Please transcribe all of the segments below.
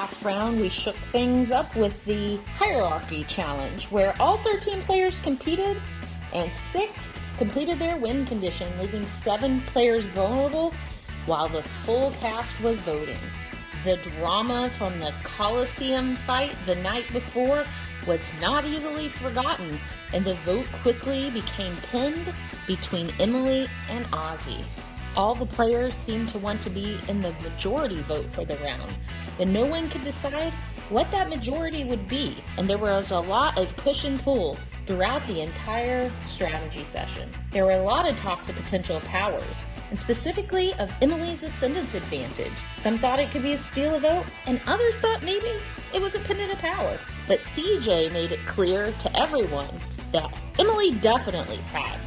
last round, we shook things up with the hierarchy challenge, where all 13 players competed and 6 completed their win condition, leaving 7 players vulnerable while the full cast was voting. The drama from the Coliseum fight the night before was not easily forgotten, and the vote quickly became pinned between Emily and Ozzy. All the players seemed to want to be in the majority vote for the round, but no one could decide what that majority would be, and there was a lot of push and pull throughout the entire strategy session. There were a lot of talks of potential powers, and specifically of Emily's Ascendance advantage. Some thought it could be a steal a vote, and others thought maybe it was a pendant of power. But CJ made it clear to everyone that Emily definitely had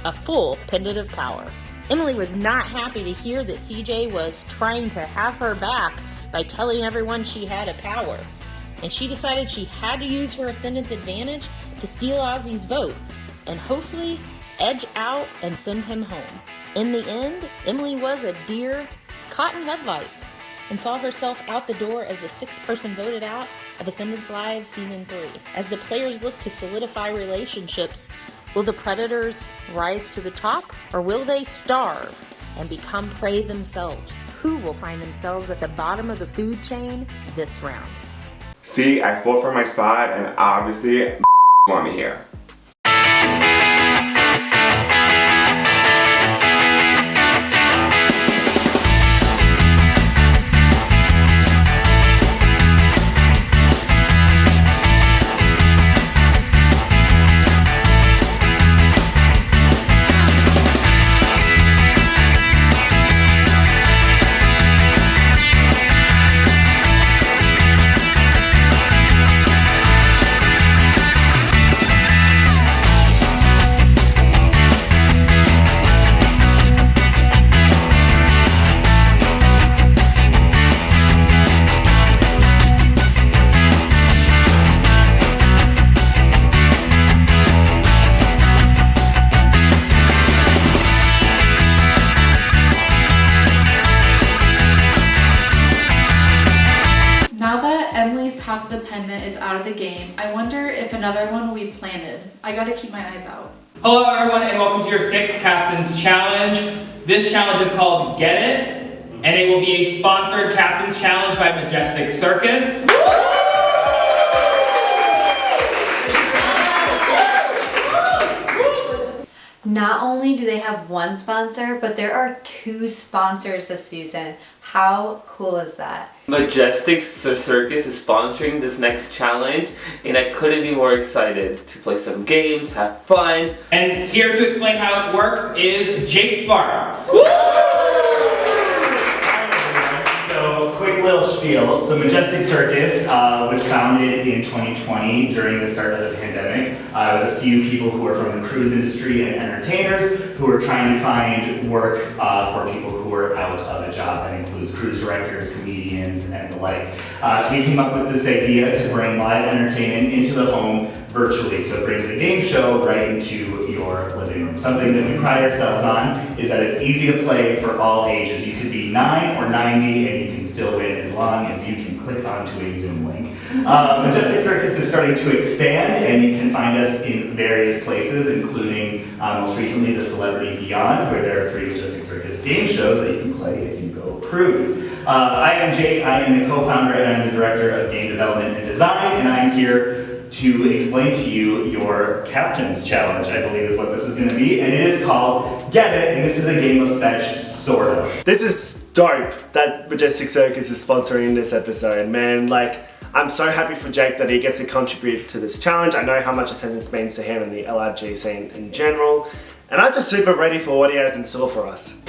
a full pendant of power. Emily was not happy to hear that CJ was trying to have her back by telling everyone she had a power, and she decided she had to use her Ascendance advantage to steal Ozzy's vote and hopefully edge out and send him home. In the end, Emily was a deer caught in headlights and saw herself out the door as the 6th person voted out of Ascendance Live Season 3. As the players look to solidify relationships, will the predators rise to the top, or will they starve and become prey themselves? Who will find themselves at the bottom of the food chain this round? See, I fought for my spot, and obviously want me here. Half the pendant is out of the game. I wonder if another one will be planted. I gotta keep my eyes out. Hello everyone and welcome to your 6th Captain's Challenge. This challenge is called Get It, and it will be a sponsored Captain's Challenge by Majestic Circus. Not only do they have one sponsor, but there are 2 sponsors this season. How cool is that? Majestic Circus is sponsoring this next challenge, and I couldn't be more excited to play some games, have fun. And here to explain how it works is Jake Sparks. So, quick little spiel. So Majestic Circus was founded in 2020 during the start of the pandemic. It was a few people who are from the cruise industry and entertainers who were trying to find work for people who were out of a job. That includes cruise directors, comedians, and the like. So we came up with this idea to bring live entertainment into the home virtually. So it brings the game show right into your living room. Something that we pride ourselves on is that it's easy to play for all ages. You could be 9 or 90 and you can still win as long as you can click onto a Zoom link. Majestic Circus is starting to expand, and you can find us in various places, including most recently the Celebrity Beyond, where there are 3 Majestic Circus game shows that you can play if you go cruise. I am Jake. I am the co-founder and I'm the director of game development and design, and I'm here to explain to you your Captain's Challenge, I believe is what this is going to be, and it is called Get It, and this is a game of fetch, sort of. This is dope that Majestic Circus is sponsoring this episode, man. Like, I'm so happy for Jake that he gets to contribute to this challenge. I know how much attendance means to him and the LRG scene in general, and I'm just super ready for what he has in store for us.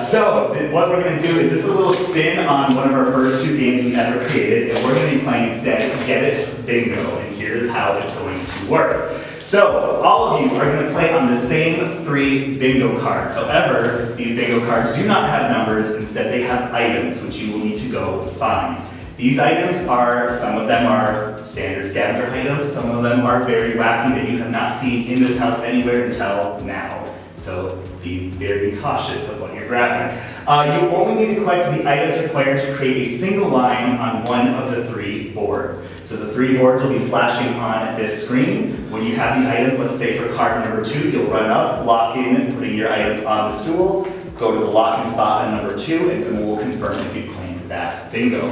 So, what we're going to do is this is a little spin on one of our first 2 games we've ever created, and we're going to be playing instead Get It Bingo, and here's how it's going to work. So, all of you are going to play on the same 3 bingo cards. However, these bingo cards do not have numbers, instead they have items, which you will need to go find. These items are, some of them are standard scavenger items, some of them are very wacky that you have not seen in this house anywhere until now. So be very cautious of what you're grabbing. You only need to collect the items required to create a single line on one of the 3 boards. So the 3 boards will be flashing on this screen. When you have the items, let's say for card number 2, you'll run up, lock in, putting your items on the stool, go to the lock-in spot on number 2, and someone will confirm if you've claimed that bingo.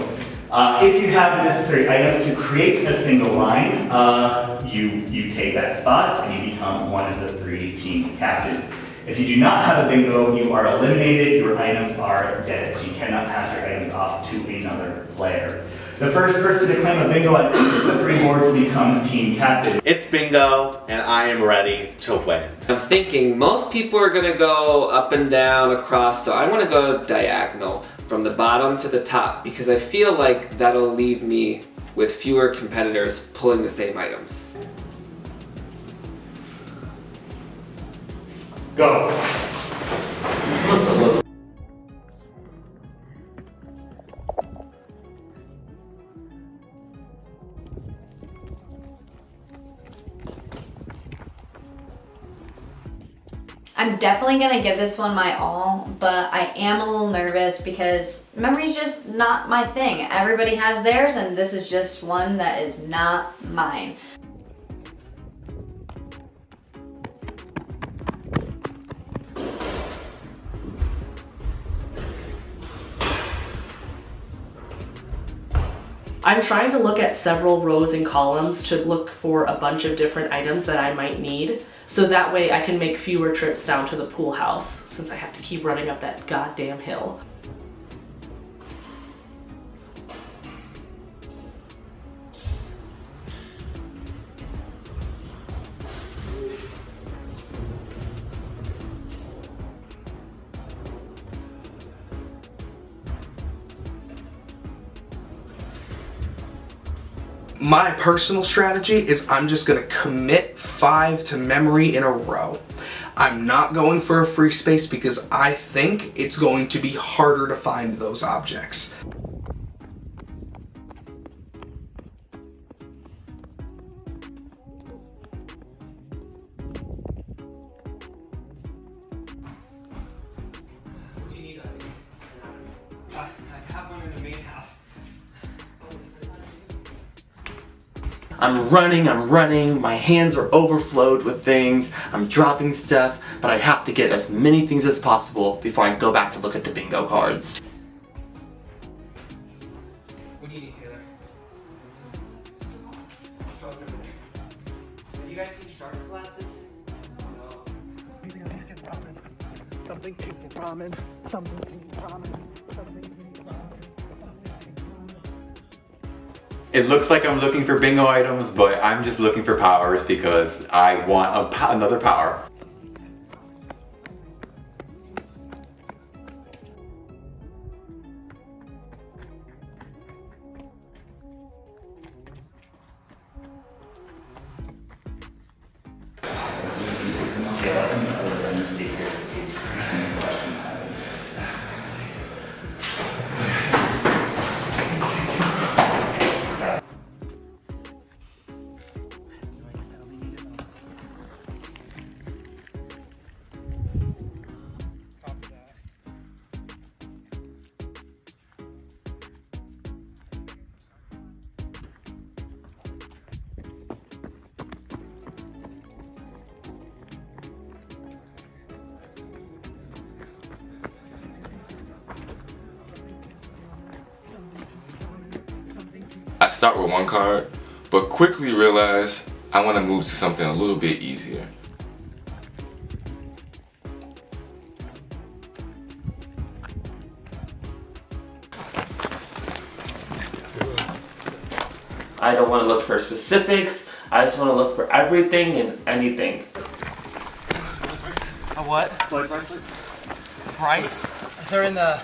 If you have the necessary items to create a single line, you take that spot and you become one of the 3 team captains. If you do not have a bingo, you are eliminated, your items are dead, so you cannot pass your items off to another player. The first person to claim a bingo on each of the 3 boards will become team captain. It's bingo, and I am ready to win. I'm thinking most people are gonna go up and down across, so I'm gonna go diagonal from the bottom to the top because I feel like that'll leave me with fewer competitors pulling the same items. Go. I'm definitely gonna give this one my all, but I am a little nervous because memory's just not my thing. Everybody has theirs, and this is just one that is not mine. I'm trying to look at several rows and columns to look for a bunch of different items that I might need, so that way I can make fewer trips down to the pool house, since I have to keep running up that goddamn hill. My personal strategy is I'm just gonna commit 5 to memory in a row. I'm not going for a free space because I think it's going to be harder to find those objects. I'm running, my hands are overflowed with things, I'm dropping stuff, but I have to get as many things as possible before I go back to look at the bingo cards. What do you need, Taylor? Have you guys seen shark glasses? No. Something pink and ramen, something pink and ramen, something pink and ramen. It looks like I'm looking for bingo items, but I'm just looking for powers because I want another power. I start with one card, but quickly realize I want to move to something a little bit easier. I don't want to look for specifics, I just want to look for everything and anything. A what? Right? They're in the...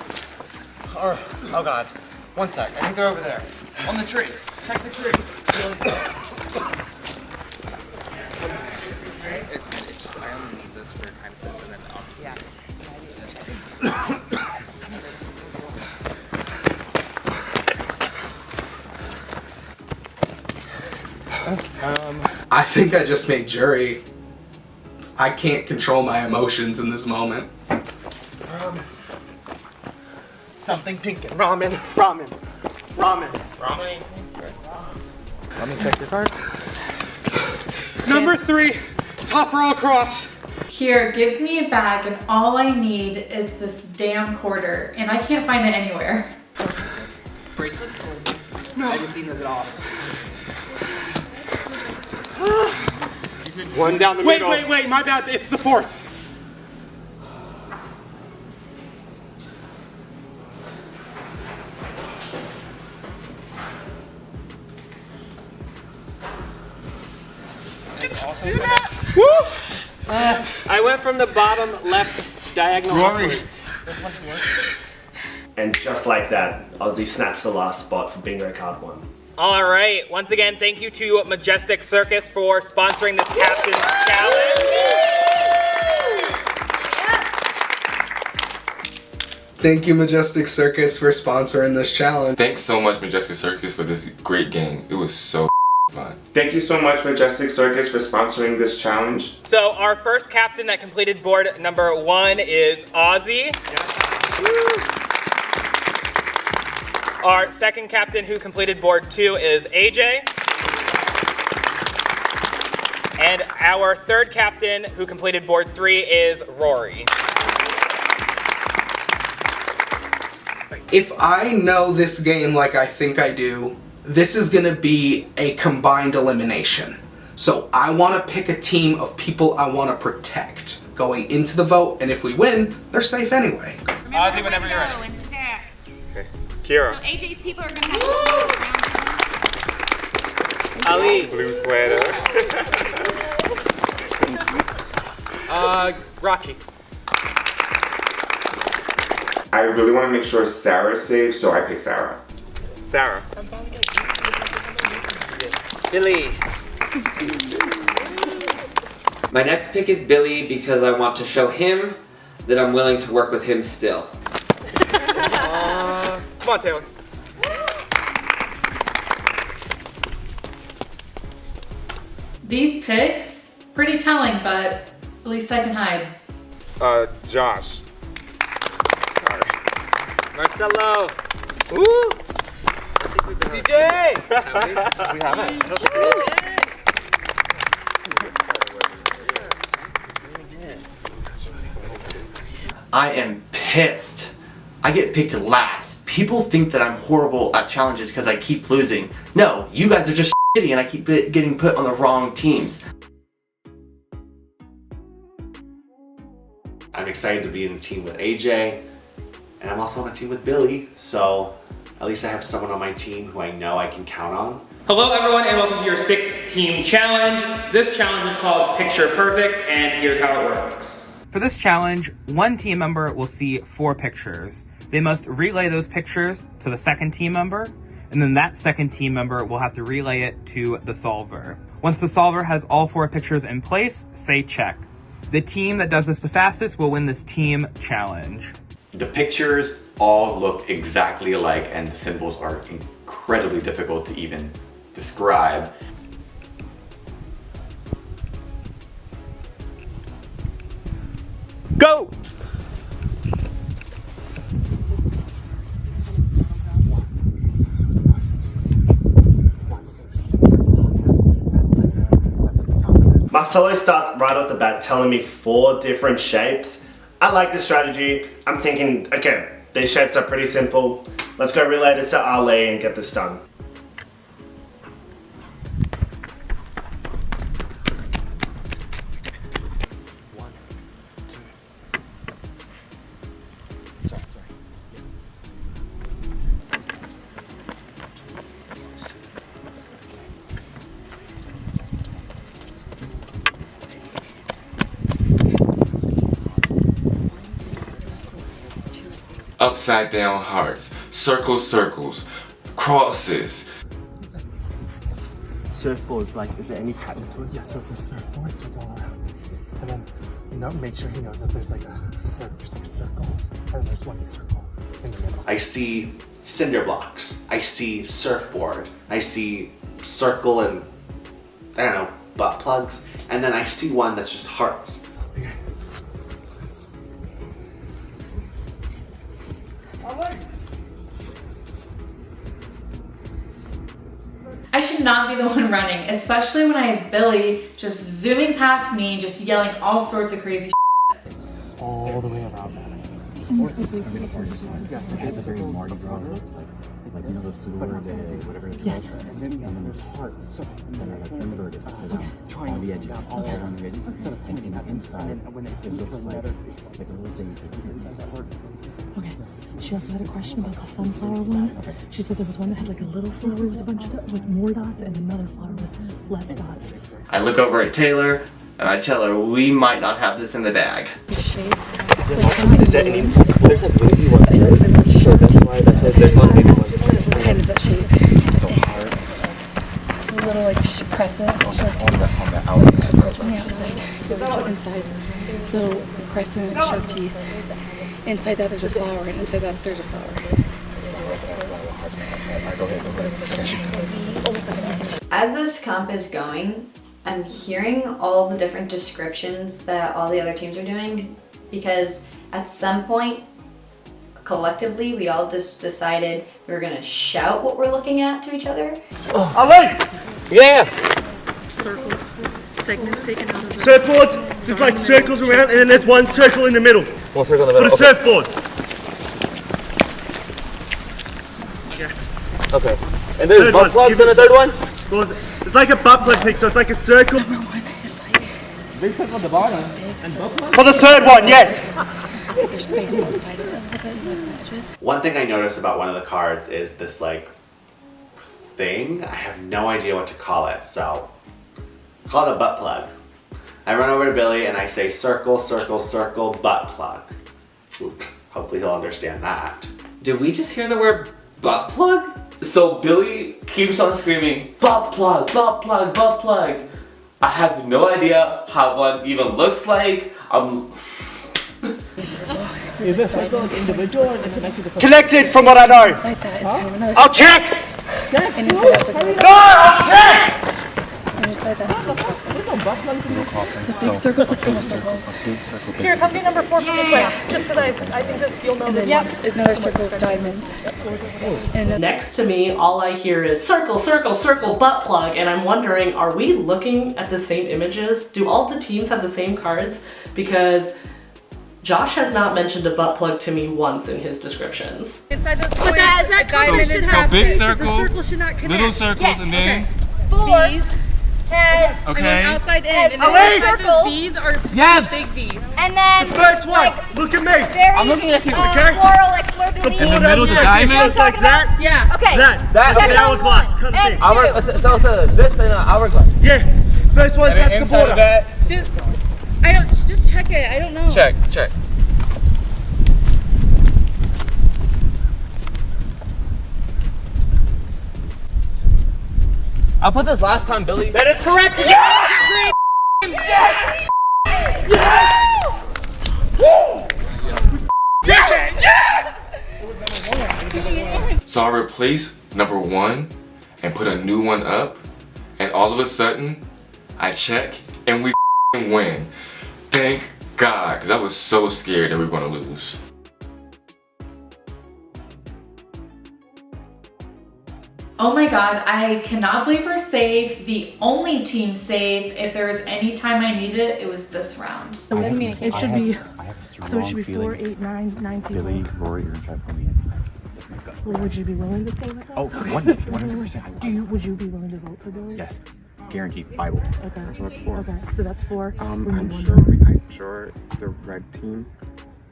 Or, oh god. One sec, I think they're over there. On the tree. Check the tree. It's just, I only need this for kind of this, and then obviously I think I just made jury I can't control my emotions in this moment. Ramen. Something pink and ramen. Ramen. Ramen. Ramen. Let me check your card. Number 3, top row across. Here, gives me a bag and all I need is this damn quarter and I can't find it anywhere. Bracelets? No. I haven't seen them at all. One down the middle. Wait, my bad. It's the 4th. I went from the bottom left diagonal upwards. And just like that, Ozzy snaps the last spot for bingo card 1. All right. Once again, thank you to Majestic Circus for sponsoring this Captain's Challenge. Thank you, Majestic Circus, for sponsoring this challenge. Thanks so much, Majestic Circus, for this great game. It was so fun. Thank you so much, Majestic Circus, for sponsoring this challenge. So our first captain that completed board number 1 is Ozzy. Our second captain who completed board 2 is AJ. And our third captain who completed board 3 is Rory. If I know this game like I think I do, this is gonna be a combined elimination. So I wanna pick a team of people I wanna protect going into the vote, and if we win, they're safe anyway. Ozzy, whenever you're ready. Okay. Kira. So AJ's people are gonna have to Ali. Blue sweater. Rocky. I really want to make sure Sarah's safe, so I pick Sarah. Sarah. Billy. My next pick is Billy because I want to show him that I'm willing to work with him still. Come on, Taylor. These picks, pretty telling, but at least I can hide. Josh. Marcelo. Woo! CJ! We haven't. I am pissed. I get picked last. People think that I'm horrible at challenges because I keep losing. No, you guys are just shitty and I keep getting put on the wrong teams. I'm excited to be in a team with AJ, and I'm also on a team with Billy, so at least I have someone on my team who I know I can count on. Hello everyone and welcome to your 6th team challenge. This challenge is called Picture Perfect and here's how it works. For this challenge, one team member will see 4 pictures. They must relay those pictures to the second team member, and then that second team member will have to relay it to the solver. Once the solver has all 4 pictures in place, say check. The team that does this the fastest will win this team challenge. The pictures all look exactly alike and the symbols are incredibly difficult to even describe. Go! Marcelo starts right off the bat telling me 4 different shapes. I like this strategy. I'm thinking, okay, these shapes are pretty simple. Let's go relay this to Ali and get this done. Upside down hearts, circles, crosses. Surfboard, like, is there any pattern to it? Yeah, so it's a surfboard, so it's all around. And then, you know, make sure he knows that there's like there's like circles, and then there's one circle in the middle. I see cinder blocks, I see surfboard, I see circle and, I don't know, butt plugs, and then I see one that's just hearts. I should not be the one running, especially when I have Billy just zooming past me, just yelling all sorts of crazy all the way around that. It has a very Mardi Gras look, like you know the floor day, whatever it's called. And then there's hearts that are like inverted upside down on the edges, all around the edges. And in the inside, it looks like a little daisy. Okay. She also had a question about the sunflower one. She said there was one that had like a little flower with a bunch of with more dots and another flower with less dots. I look over at Taylor and I tell her we might not have this in the bag. Is there any? There's a baby one. It looks like one shape. That's why there's one baby one. Kind of that shape. So hearts. A little like crescent. On the outside. On the outside. It's inside. Little crescent sharp teeth. Inside that there's a flower, and inside that there's a flower. As this comp is going, I'm hearing all the different descriptions that all the other teams are doing, because at some point, collectively, we all just decided we were gonna shout what we're looking at to each other. Ali! Yeah! Circle. Segments taken out of the Surfboards, there's like circles around, and then there's one circle in the middle. One circle in the middle. For the surfboard. Yeah. Okay. And there's butt plugs in the third one? It's like a butt plug pick, so it's like a circle. Number one is like big circle at the bottom. For the third one, yes. there's space outside of it. I bet you like the edges. One thing I noticed about one of the cards is this like thing. I have no idea what to call it, so call it a butt plug. I run over to Billy and I say circle, circle, circle, butt plug. Hopefully he'll understand that. Did we just hear the word butt plug? So Billy keeps on screaming, butt plug, butt plug, butt plug. I have no idea how one even looks like. Connected from what I know. Inside that is kind of another. I'll check! And inside that's like No, I'll check! And inside that's like it's a big circles with little circles. Here, come do number 4 for me quick. Just because I think this, you'll know And this. then another circle with diamonds. And Next to me, all I hear is circle, circle, circle, butt plug, and I'm wondering, are we looking at the same images? Do all the teams have the same cards? Because Josh has not mentioned a butt plug to me once in his descriptions. Inside those points, a diamond and half. So big circle, The circle should not connect. little circles, Yes, and then V's has Okay. outside in, Has and then three inside those V's are big V's. And then the first one, look at me. Very, I'm looking at you. okay? Floral, like fleur de lis. In the middle, the diamond. So like that. Yeah. Okay. That. Check An it out. hourglass. Kind of thing. So this and hourglass. Yeah. First one, And then that's the inside border. of that. Just check it. I don't know. Check. I'll put this last time, Billy. That is correct. Yes! Yes! Yes! So I replaced number 1 and put a new one up, and all of a sudden, I check and we win. Thank God, because I was so scared that we were going to lose. Oh my god, I cannot believe we're safe. The only team safe. If there was any time I needed it, it was this round. It should be. So it should be 4, 8, 9 people. Billy, Rory, you're gonna try to pull me in. Well, would you be willing to stay with us? Oh, 100%. Would you be willing to vote for Billy? Yes. Guaranteed. Bible. Okay. So that's 4. Okay, so that's 4. I'm sure the red team,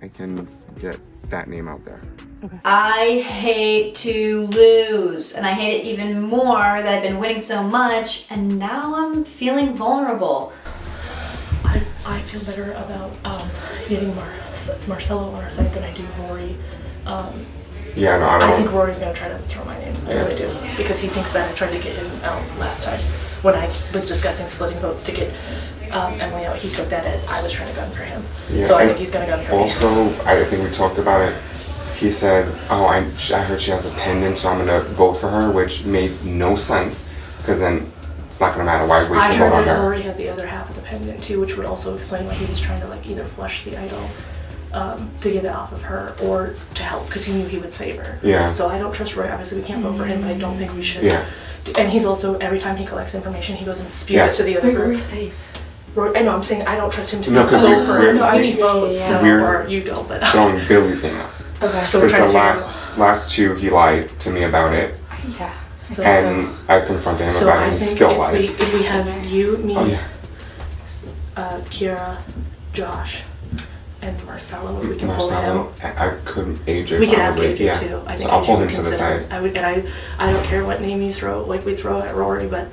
I can get that name out there. Okay. I hate to lose, and I hate it even more that I've been winning so much, and now I'm feeling vulnerable. I feel better about getting Marcelo on our side than I do Rory. Yeah, no, I don't. I think Rory's gonna try to throw my name. I really do, because he thinks that I tried to get him out last time when I was discussing splitting votes to get Emily out. He took that as I was trying to gun for him. Yeah, So I and think he's gonna gun for me. Also, I think we talked about it. He said, "Oh, I heard she has a pendant, so I'm gonna vote for her," which made no sense because then it's not gonna matter why waste I a vote heard on that her. Rory had the other half of the pendant too, which would also explain why he was trying to like either flush the idol to get it off of her or to help because he knew he would save her. Yeah. So I don't trust Roy. Obviously, we can't vote for him, but I don't think we should. Yeah. And he's also, every time he collects information, he goes and spews it to the other group. safe. Roy, I know, I'm saying I don't trust him to No, 'cause vote for we're- us. So I need votes, so, We're or you don't, but. Going Billy's name up. Okay. So we're Because trying the to last two, he lied to me about it. Yeah. So, And I confronted him so about I it, and he think still if lied. we have you, me, Oh, yeah. Kira, Josh, and Marcelo, we can pull him. Marcelo, I couldn't, AJ. We can ask probably, AJ yeah. too. I So think I'll AJ pull would him to the consider. side. I would, and I don't care what name you throw, like we throw at Rory, but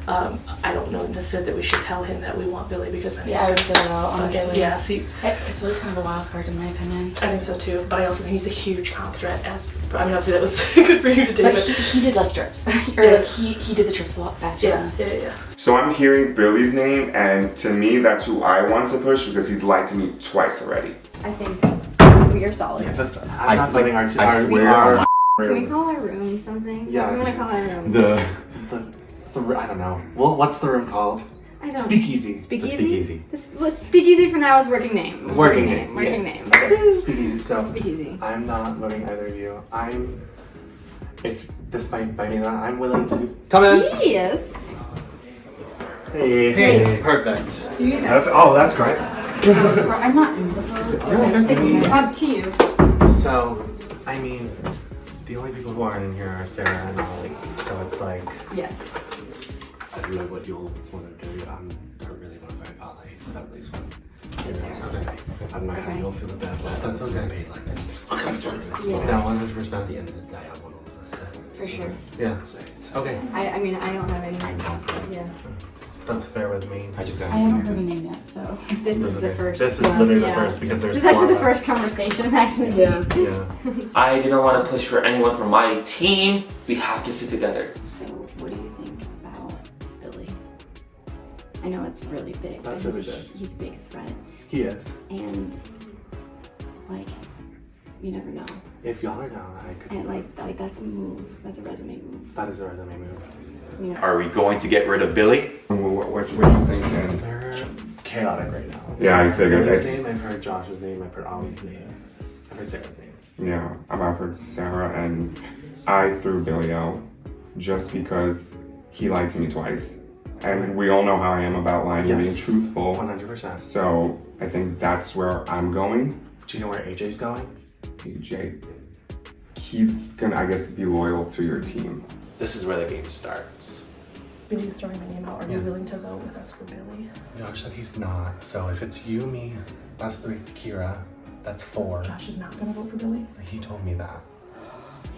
I don't know necessarily that we should tell him that we want Billy because then Yeah, I would he's fill it out, fucking- honestly. Yeah, see, It's Billy's kind of a wild card in my opinion. I think so too. But I also think he's a huge comp threat. As I mean, obviously that was good for you to do, But but he did less trips. Or Yeah. like he did the trips a lot faster. yeah, than us. yeah, yeah. So I'm hearing Billy's name, and to me, that's who I want to push because he's lied to me twice already. I think we are solid. I'm not voting our I We swear are. on Can we call our room something? Yeah. We want to call our room. The I don't know. Well, what's the room called? I don't. Speakeasy. Speakeasy? The Speakeasy. Speakeasy for now is working name. Working name. Working yeah. name. Okay. Speakeasy. So Speakeasy. I'm not voting either of you. If this might bite me, that I'm willing to come in. He is. Hey. Perfect. Oh, that's great. I'm not in the votes. It's up to you. So, I mean, the only people who aren't in here are Sarah and Ollie. So it's like, Yes. I don't know what you'll want to do. I really want to vote Ollie, so that leaves one. Okay. I don't know how you'll feel about that. That's okay. Like this. Yeah. No, 100%. At the end of the day, I want all of us to. For sure. Yeah. Okay. I mean, I don't have any. Yeah. That's fair with me. I haven't heard a name yet, so. This is the first. This is literally the yeah. first because there's This is actually the four of first conversation, actually. Yeah. I do not want to push for anyone from my team. We have to stick together. So, what do you think about Billy? I know it's really big, That's but really big. he's a big threat. He is. And, like, you never know. If y'all are down, I could. And, like that's a move. That's a resume move. That is a resume move. You know. Are we going to get rid of Billy? What you thinking? They're chaotic right now. Yeah, I figured. I've heard his name, I've heard Josh's name, I've heard Ollie's name, I've heard Sarah's name. Yeah, I've heard Sarah, and I threw Billy out just because he lied to me twice. And we all know how I am about lying and being Yes. truthful. 100%. So I think that's where I'm going. Do you know where AJ's going? AJ, he's gonna, I guess, be loyal to your team. This is where the game starts. Billy's throwing my name out. Are you Yeah. willing to vote with us for Billy? Josh said he's not. So if it's you, me, us three, Kira, that's 4. Josh is not gonna vote for Billy. He told me that.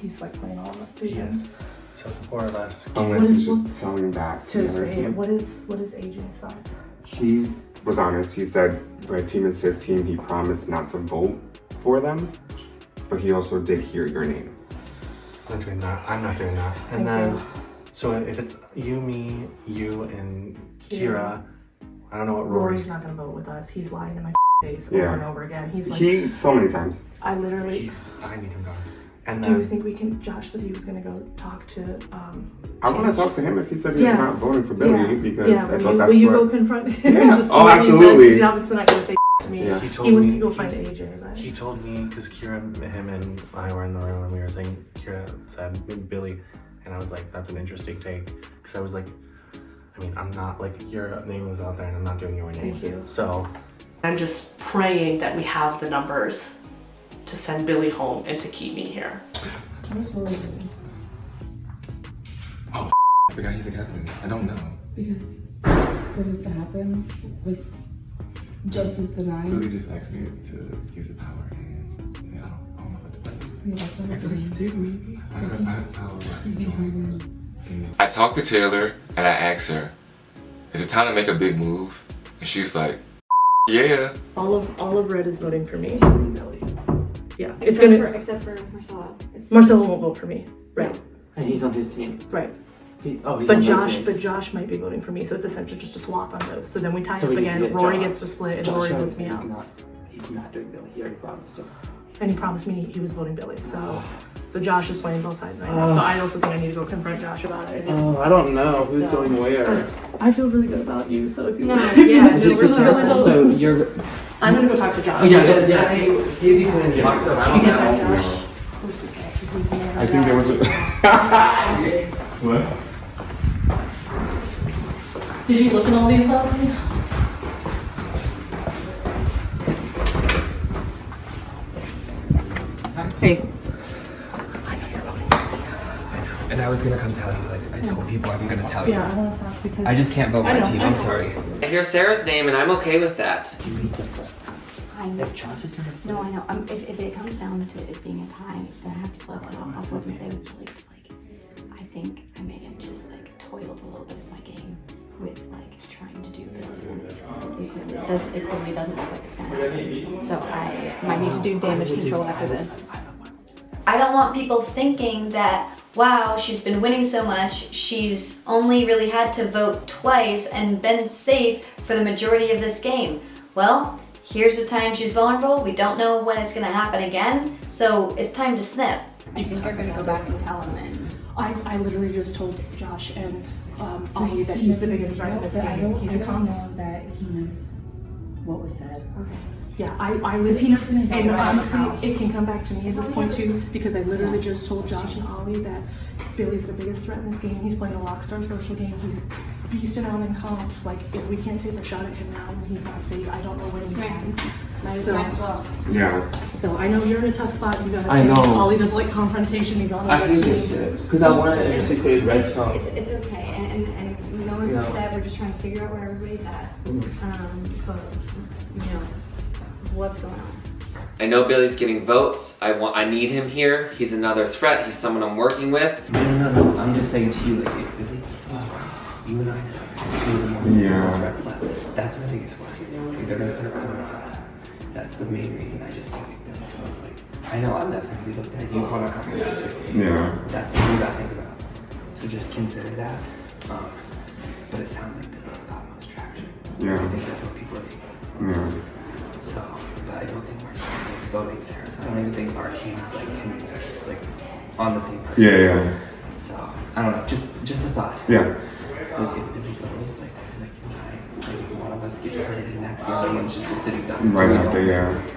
He's like playing all of us too. Yes. So the 4 of us. Unless he's just telling back to To the other say, team. what is AJ's thoughts? He was honest. He said red team is his team. He promised not to vote for them, but he also did hear your name. I'm not doing that. I'm not doing that. And Thank then, you. so if it's you, me, you, and Kira. Kira, I don't know what Rory's not gonna vote with us. He's lying to my face over Yeah. and over again. He's like, He so many times. I literally. I need him gone. And Do then, you think we can? Josh said he was gonna go talk to. I want to talk to him if he said he's Yeah. not voting for Billy because I will thought you, that's will you what. go confront him? Yeah. Just see Oh, what he says, 'cause absolutely. he's obviously not gonna say to me. Yeah. he told He went me to go find AJ, but he told me because Kira, him, and I were in the room and we were saying. Kira said Billy, and I was like, "That's an interesting take," because I was like, I mean, I'm not like your name was out there, and I'm not doing your name. Thank you. So I'm just praying that we have the numbers to send Billy home and to keep me here. Where's Billy? I forgot he's a captain. I don't know. Because for this to happen, like, justice denied. Billy just asked me to use the power and say, I don't know if it's the president. Yeah, that's what I was saying. Did maybe? I have power where I can join. I talked to Taylor and I asked her, is it time to make a big move? And she's like, yeah. All of Red is voting for me. Yeah, Except for Marcelo. Marcelo won't vote for me. Right. And he's on his team. Right. He's But on my Josh, team. but Josh might be voting for me, so it's essentially just a swap on those. So then we tie So up we need to again. get Rory Josh. gets the split, and Josh Rory said votes me he's out. He's not doing Billy. He already promised him. And he promised me he was voting Billy. So Josh is playing both sides right now. So I also think I need to go confront Josh about it. I don't know who's going where. I feel really good about you. So if you No, yeah, so so we're really So you're. I'm gonna go talk to Josh. Oh, yeah, because yeah. I- See if you can talk to him. I don't You can know. talk to Josh. I think there was a. What? Did you look at all these last night? Hey. And I was gonna come tell you, like I told people I'm gonna tell you. Yeah, I want to talk because I just can't vote my team. I I'm know. sorry. I hear Sarah's name and I'm okay with that. I know. No, I know. If it comes down to it being a tie, then I have to flip this. I'll flip and say with Billy. Like, I think I may have just like toiled a little bit of my game with like trying to do Billy when it clearly doesn't look like it's gonna happen. So I might need to do damage control after this. I don't want people thinking that, wow, she's been winning so much, she's only really had to vote twice and been safe for the majority of this game. Well, here's the time she's vulnerable. We don't know when it's gonna happen again, so it's time to snip. I think you're gonna go back and tell him and... I literally just told Josh and Ollie that he's the biggest threat in this game. I don't know that he knows what was said. Okay. Yeah, I was, he knows something's and out honestly, now. it can come back to me at this point too, because I literally just told Josh and Ollie that Billy's the biggest threat in this game. He's playing a rockstar social game. He's beasting out in comps. Like, if we can't take a shot at him now and he's not safe, I don't know when we can. Might as well. Yeah. So I know you're in a tough spot. You gotta I take know. Ollie doesn't like confrontation. He's on the I red hate team. this shit. Because I want to actually say redstone. It's okay, and no one's Yeah. upset. We're just trying to figure out where everybody's at. But you know, what's going on? I know Billy's getting votes. I need him here. He's another threat. He's someone I'm working with. No. I'm just saying to you, like, if Billy is right, you and I know two of the more visible threats left. That's my biggest worry. Like, they're gonna start coming for us. That's the main reason I just think Billy goes like. I know I've definitely looked at you on a couple of that too. Yeah. That's something you gotta think about. So just consider that. But it sounds like Billy's got most traction. Yeah. I think that's what people are thinking. Yeah. So, but I don't think we're voting Sarah. So I don't even think our team is like on the same person. Yeah. So I don't know. Just a thought. Yeah. Like if Billy goes, like I feel like you and I, maybe if one of us gets targeted next, the other one's just a sitting duck. Right We after, don't- yeah.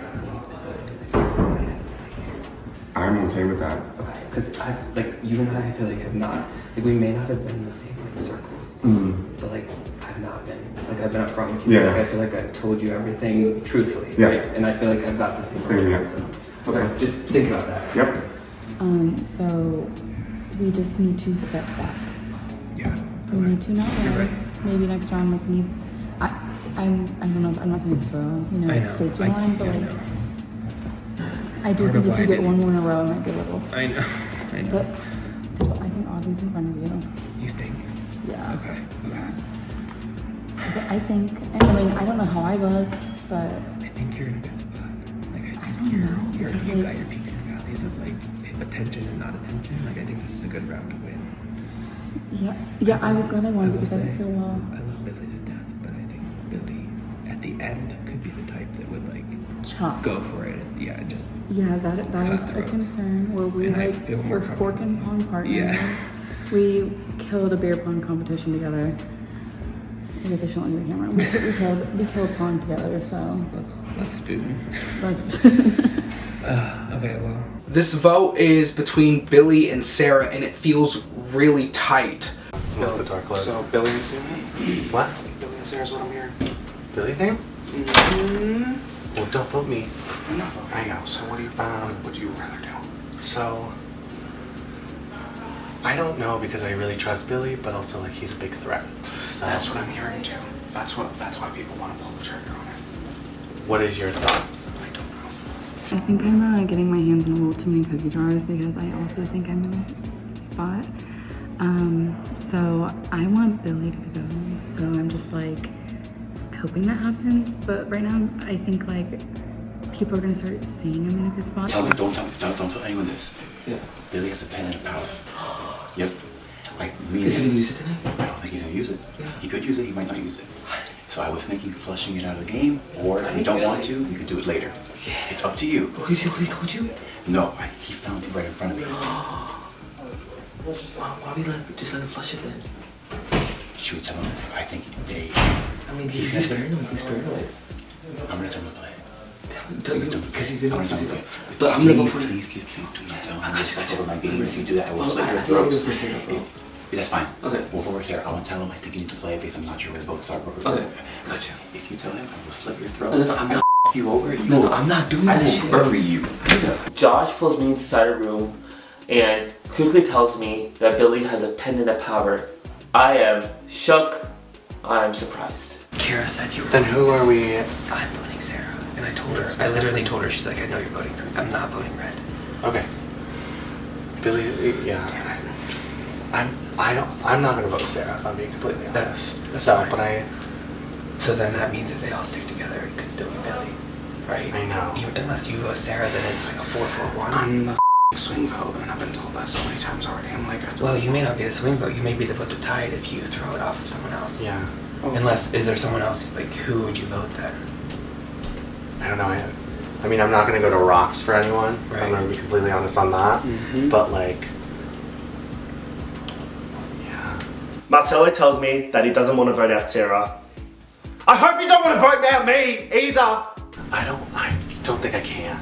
I'm okay with that. Okay, because you and I feel like have not, like we may not have been in the same like circles, but like I've not been, like I've been upfront with you. Yeah. Like I feel like I told you everything truthfully, Yes. right? And I feel like I've got the same. Same, yeah. So, okay, just think about that. Yep. So we just need to step back. Yeah. We need to not worry. Maybe next round, like me, I don't know. I'm not saying throw, I know. safety I line, but know. like I do Part think of if why you I get didn't- one more in a row, it might be a little. I know. But I think Ozzy's in front of you. You think? Yeah. Okay. But I think, I mean, I don't know how I look, but I think you're in a good spot. Like I don't know. You've because, got like, your peaks and valleys of like attention and not attention. Like I think this is a good round to win. yeah, I was glad I won will because I say, didn't feel well. I love Billy to death, but I think Billy at the end could be the type that would like Chop. go for it. Yeah, just Yeah, that cut was a throats. concern where we And I like feel more were fork and pong partners. Yeah. We killed a beer pong competition together. I guess I shouldn't leave the camera. We killed pong together, so let's spoon. Let's Okay, well. This vote is between Billy and Sarah, and it feels really tight. So Billy and Sarah? What? Billy and Sarah's what I'm hearing. Billy thing? Well, don't vote me. I'm not voting. I know. So what do you rather do? So I don't know because I really trust Billy, but also like he's a big threat. So that's what I'm hearing too. That's why people want to pull the trigger on it. What is your thought? I think I'm getting my hands on a little too many cookie jars because I also think I'm in a spot. So I want Billy to go. So I'm just like hoping that happens. But right now I think like people are gonna start seeing I'm in a good spot. Don't tell anyone this. Yeah. Billy has a pen and a power. Yep. Like me. Is he gonna use it tonight? I don't think he's gonna use it. Yeah. He could use it, he might not use it. So I was thinking flushing it out of the game, or if you don't want to, you can do it later. Yeah. It's up to you. What he told you? No, he found it right in front of me. Why we just let him flush it then? Should we tell him? I think they... I mean, he's paranoid. He's paranoid. I'm gonna tell him to play it. Don't you? Because you're gonna do it. But I'm gonna go for it. Please do not tell him. I'm just over my game. If you do that, I will slit your throats. That's fine. Okay. Move over here. I won't tell him I think you need to play because I'm not sure where the votes are. Okay. Gotcha. If you tell him, I will slit your throat. No, I'm not. You over. No, I'm not doing that shit. I will bury you. Josh pulls me inside a room and quickly tells me that Billy has a pendant of power. I am shook. I am surprised. Kira said you were. Then who are we? I'm voting Sarah. And I told her, I literally told her, she's like, I know you're voting for, I'm not voting red. Okay. Billy, yeah. Damn it. I'm not gonna vote Sarah if I'm being completely honest. That's so, fine. but So then that means if they all stick together, it could still be Billy, right? I know. Unless you vote Sarah, then it's like a 4-4-1. I'm the swing vote, and I've been told that so many times already. I'm like, well, you may not be the swing vote. You may be the vote to tie it if you throw it off of someone else. Yeah. Unless, is there someone else, like, who would you vote then? I don't know. I mean, I'm not gonna go to rocks for anyone. Right. I'm gonna be completely honest on that. But like, yeah. Marcelo tells me that he doesn't want to vote out Sarah. I hope you don't want to vote out me either. I don't think I can.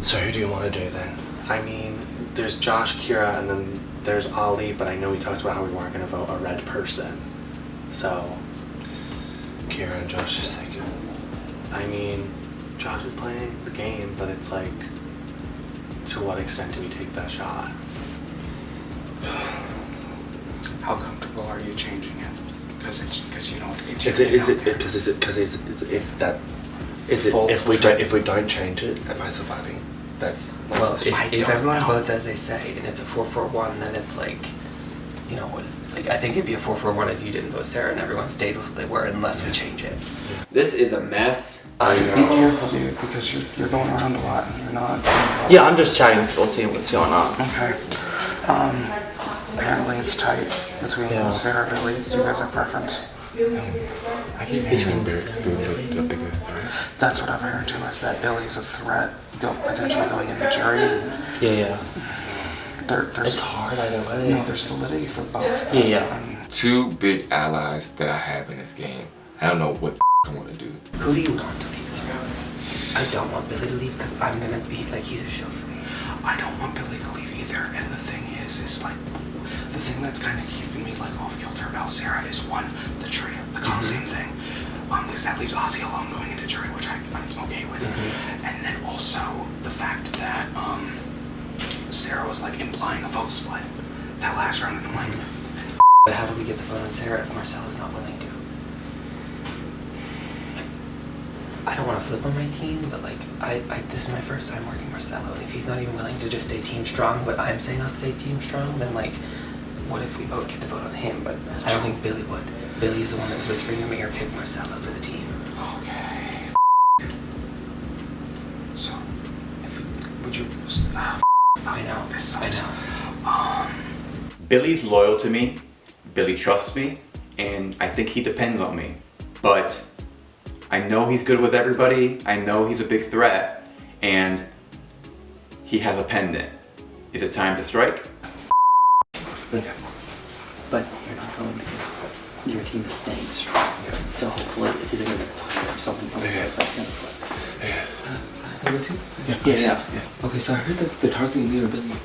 So who do you want to do then? I mean, there's Josh, Kira, and then there's Ali, but I know we talked about how we weren't going to vote a red person. So, Kira and Josh is like, I mean, Josh is playing the game, but it's like, to what extent do we take that shot? How comfortable are you changing it? Because you know if we don't change it, am I surviving? That's well, if everyone votes as they say and it's a 4-4-1, then it's like, you know, what is like? I think it'd be a 4-4-1 if you didn't vote Sarah and everyone stayed with what they were, unless we change it. This is a mess. Be careful, dude, because you're going around a lot and you're not. Yeah, I'm just chatting with people, seeing what's going on. Okay. Apparently it's tight between Sarah and Billy. Do you guys have preference? I keep hearing Billy's the bigger threat. That's what I've heard too, is that Billy's a threat, potentially going in the jury. Yeah. There's, it's hard either way. No, there's validity for both. Yeah. Two big allies that I have in this game. I don't know what the I want to do. Who do you want to leave this round? I don't want Billy to leave because I'm gonna be like, he's a show for me. I don't want Billy to leave either, and the thing is like, the thing that's kind of keeping me like off kilter about Sarah is one, the trio, the costume thing, because that leaves Ozzy alone going into jury, which I'm okay with, and then also the fact that Sarah was like implying a vote split that last round, and I'm like, but how do we get the vote on Sarah if Marcelo's not willing to? I don't want to flip on my team, but like, this is my first time working Marcelo, and if he's not even willing to just stay team strong, but I'm saying not to stay team strong, then like, what if we get the vote on him? But I don't think Billy would. Billy is the one that was whispering in my ear, pick Marcelo for the team. okay. So, would you? I know. This sucks. I know. Billy's loyal to me. Billy trusts me, and I think he depends on me. But I know he's good with everybody. I know he's a big threat, and he has a pendant. Is it time to strike? Okay. But you're not going because your team is staying strong. So hopefully it's either going to talk or someone else has that same foot. Can I go too? Yeah. Okay, so I heard that they're targeting me or Billy.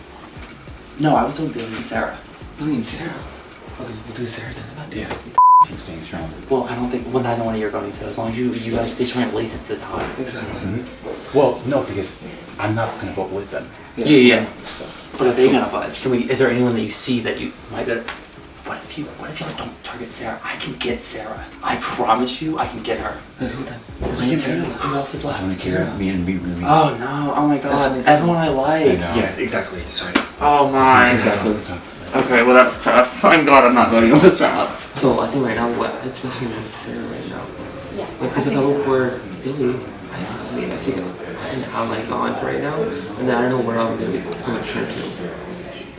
No, I was with Billy and Sarah. Billy and Sarah? Okay, we'll do Sarah then. Yeah. Keep staying strong. Well, I don't think, well, neither one of you are going, so as long as you guys stay strong, at least it's the time. Exactly. Well, no, because I'm not going to vote with them. Yeah. But are they gonna budge? Is there anyone that you see that you might better? What if you don't target Sarah? I can get Sarah. I promise you, I can get her. And who then? Who else is left? I'm going to care me and me. Oh no! Oh my God! Everyone I like. Yeah, exactly. Sorry. Oh my. Exactly. Okay, well that's tough. I'm glad I'm not voting on this round. So I think right now, it's best to go Sarah right now. Yeah. Because if I vote for Billy, I see how I'm gone for right now, and then I don't know where I'm going to turn to.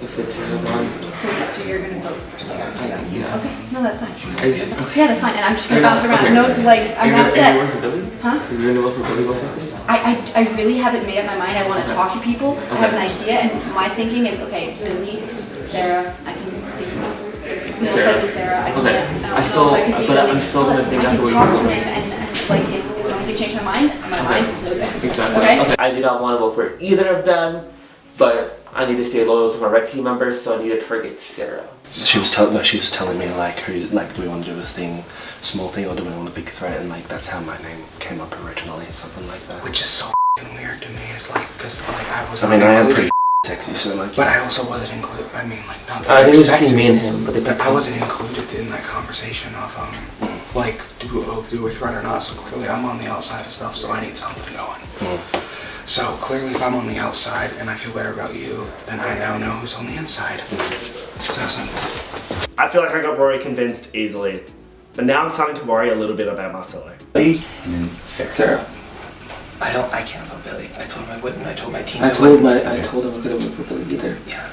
If it's Sarah gone. So you're going to vote for Sarah? Yeah. Okay, no, that's fine. Okay. Yeah, that's fine, and I'm just going to bounce around. No, like, I'm not upset. Are you going for Billy? Huh? Are you going to vote for Billy or something? I really haven't made up my mind. I want to talk to people. I have an idea, and my thinking is, okay, Billy, Sarah, I can be most likely Sarah. I can't. I'm still gonna think after what you talk to him and like if as long as they change my mind is open. Exactly. Okay? I do not want to vote for either of them, but I need to stay loyal to my red team members, so I need to target Sarah. She was telling me like, who, like, do we want to do a thing, small thing, or do we want a big threat? And like, that's how my name came up originally, something like that. Which is so weird to me. It's like, cause like I was. I mean, I am pretty sexy, so like. But I also wasn't included. I mean, like, not. I think it was between me and him, but I wasn't included in that conversation of like, do a threat or not. So clearly, I'm on the outside of stuff, so I need something going. So clearly, if I'm on the outside and I feel better about you, then I now know who's on the inside. So simple. I feel like I got Rory convinced easily, but now I'm starting to worry a little bit about Marcelo. And then Sarah. I can't vote Billy. I told him I wouldn't. I told my team I told him I couldn't vote for Billy either. Yeah.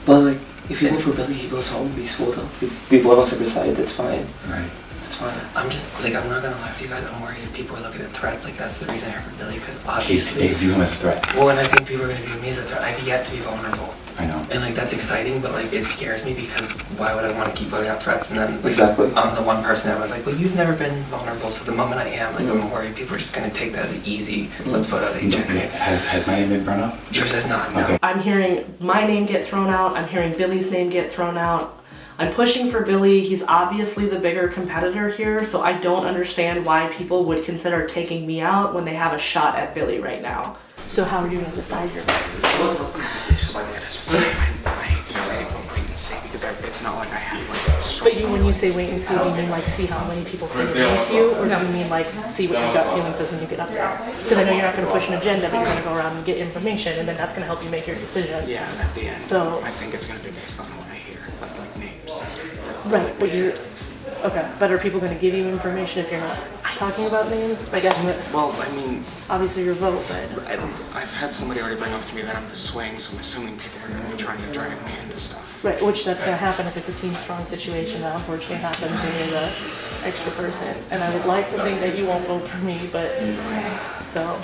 But like, if you vote for Billy, he goes home peaceful though. We both on separate sides, that's fine. Right. That's fine. I'm just, like, I'm not gonna lie with you guys, I'm worried if people are looking at threats, like, that's the reason I heard for Billy, because obviously... They view him as a threat. Well, and I think people are gonna view me as a threat. I've yet to be vulnerable. I know. And, like, that's exciting, but, like, it scares me because why would I want to keep voting out threats? And then, like, Exactly. I'm the one person that was like, well, you've never been vulnerable, so the moment I am, like, I'm worried people are just gonna take that as an easy, let's vote out HN. Has my name been brought up? Yours has not, no. Okay. I'm hearing my name get thrown out. I'm hearing Billy's name get thrown out. I'm pushing for Billy. He's obviously the bigger competitor here, so I don't understand why people would consider taking me out when they have a shot at Billy right now. So how are you gonna decide your vote? It's just like, I hate to say wait and see because it's not like I have like a strong. But when you say wait and see, do you mean like see how many people say it with you, or do you mean like see what your gut feeling says when you get up there? Because I know you're not going to push an agenda, but you're going to go around and get information, and then that's going to help you make your decision. Yeah, at the end. So I think it's going to be based on what I hear, like names. right, but you're okay. But are people going to give you information if you're not talking about names? I guess. Well, I mean, obviously your vote, but I've had somebody already bring up to me that I'm the swing, so I'm assuming people are going to be trying to drag me into stuff. right, which that's going to happen if it's a team strong situation. That unfortunately happens when you're the extra person. And I would like to think that you won't vote for me, but so.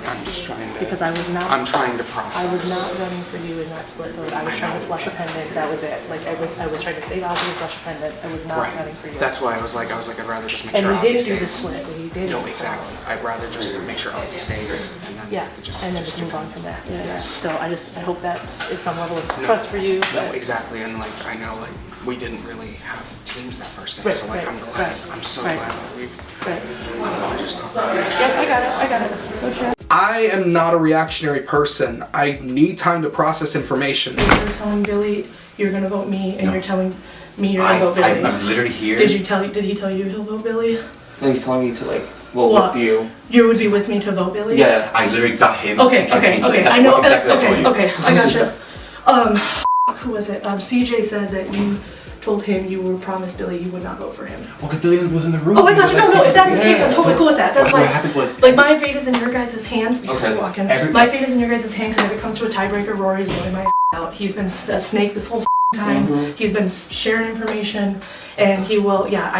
I'm just trying to. Because I was not. I'm trying to process. I was not running for you in that split vote. I was trying to flush a pendant. That was it. Like I was trying to save Ozzy and flush a pendant. I was not running for you. That's why I was like, I'd rather just make and sure we Ozzy didn't stays. do the split. We did. No, exactly. I'd rather just make sure Ozzy stays and then and then just move on from that. Yeah. So I hope that is some level of trust for you. No, exactly. And like I know like we didn't really have teams that first day, Right, so like right, I'm glad. right, I'm so right. glad that we've. Right. I just thought Yeah, I got it. Go share. I am not a reactionary person. I need time to process information. You're telling Billy you're gonna vote me, and you're telling me you're gonna vote Billy. I'm literally here. Did he tell you he'll vote Billy? No, he's telling me to like vote with you. You would be with me to vote Billy? Yeah. I literally got him. Okay. I know. Exactly what I told you. Okay. I gotcha. Who was it? CJ said that you told him you were promised Billy you would not vote for him. Well, because Billy was in the room. Oh my gosh, no, if that's the case, I'm totally cool with that. That's what happened was, like my fate is in your guys' hands because Okay. I walk in. Every- My fate is in your guys' hands because if it comes to a tiebreaker, Rory's blowing my out. He's been a snake this whole time. He's been sharing information, and he will. Yeah,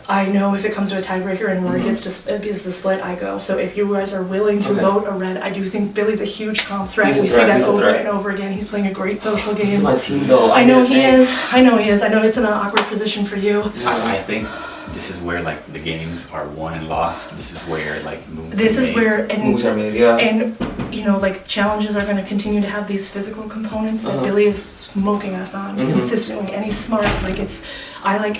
I know if it comes to a tiebreaker and Rory gets the split, I go. So if you guys are willing to vote a red, I do think Billy's a huge comp threat. He's a We threat, see that he's a over threat. and over again. He's playing a great social game. He's my team though. I know he is. I know it's an awkward position for you. I think this is where like the games are won and lost. This is where like moves. This is where Moves are made, yeah. and you know like challenges are going to continue to have these physical components that Billy is smoking us on consistently, and he's smart. Like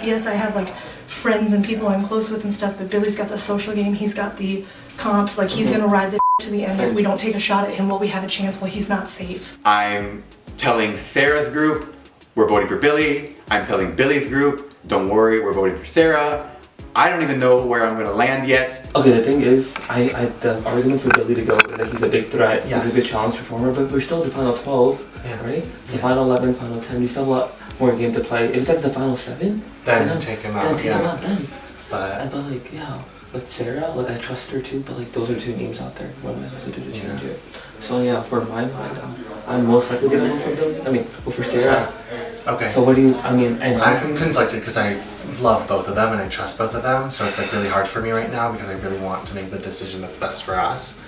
yes, I have like friends and people I'm close with and stuff, but Billy's got the social game. He's got the comps. Like he's gonna ride the to the end if we don't take a shot at him while we have a chance while he's not safe. I'm telling Sarah's group we're voting for Billy. I'm telling Billy's group don't worry, we're voting for Sarah. I don't even know where I'm gonna land yet. Okay, the thing is, the argument for Billy to go is that he's a big threat, he's a good challenge performer, but we're still at the final 12, right? So final 11, final 10, we still have a lot more game to play. If it's like the final 7, then take him out. Then take him out then. But like, yeah, with Sarah, like I trust her too, but like those are 2 names out there. What am I supposed to do to change it? So yeah, for my mind, I'm most likely gonna vote for Billy. I mean, vote for Sarah. okay. So what do you, and I'm conflicted because I love both of them and I trust both of them, so it's like really hard for me right now because I really want to make the decision that's best for us.